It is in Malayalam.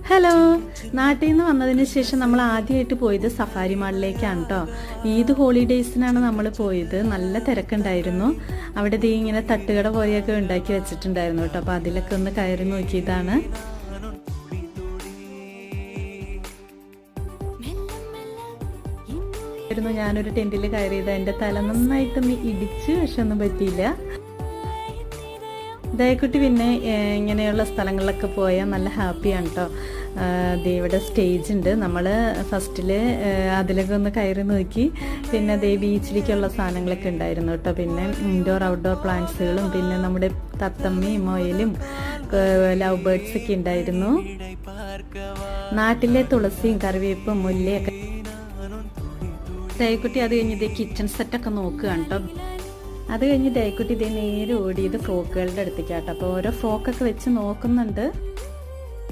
ഹലോ, നാട്ടിൽ നിന്ന് വന്നതിന് ശേഷം നമ്മൾ ആദ്യമായിട്ട് പോയത് സഫാരി മാളിലേക്കാണ് കേട്ടോ. ഈദ് ഹോളിഡേയ്സിനാണ് നമ്മൾ പോയത്. നല്ല തിരക്കുണ്ടായിരുന്നു. അവിടെ ഇങ്ങനെ തട്ടുകട പോലെയൊക്കെ ഉണ്ടാക്കി വെച്ചിട്ടുണ്ടായിരുന്നു കേട്ടോ. അപ്പോൾ അതിലൊക്കെ ഒന്ന് കയറി നോക്കിയതാണ്. ഞാനൊരു ടെൻറ്റിൽ കയറിയത് എൻ്റെ തല നന്നായിട്ടൊന്ന് ഇടിച്ച്, പക്ഷെ ഒന്നും പറ്റിയില്ല. ദയക്കുട്ടി പിന്നെ ഇങ്ങനെയുള്ള സ്ഥലങ്ങളിലൊക്കെ പോയാൽ നല്ല ഹാപ്പിയാണ് കേട്ടോ. ഇവിടെ സ്റ്റേജ് ഉണ്ട്. നമ്മൾ ഫസ്റ്റിൽ അതിലൊക്കെ ഒന്ന് കയറി നോക്കി. പിന്നെ ബീച്ചിലേക്കുള്ള സാധനങ്ങളൊക്കെ ഉണ്ടായിരുന്നു കേട്ടോ. പിന്നെ ഇൻഡോർ ഔട്ട്ഡോർ പ്ലാന്റ്സുകളും പിന്നെ നമ്മുടെ തത്തമ്മയും മൊയലും ലവ് ബേർഡ്സൊക്കെ ഉണ്ടായിരുന്നു. നാട്ടിലെ തുളസിയും കറിവേപ്പും മുല്ലയൊക്കെ. ദയക്കുട്ടി അത് കഴിഞ്ഞ് കിച്ചൺ സെറ്റൊക്കെ നോക്കുകയാണ് കേട്ടോ. അത് കഴിഞ്ഞ് ദയക്കുട്ടി നേരെ ഓടിയത് ഫ്രോക്കുകളുടെ അടുത്തേക്കാട്ടോ. അപ്പോൾ ഓരോ ഫ്രോക്കൊക്കെ വെച്ച് നോക്കുന്നുണ്ട്.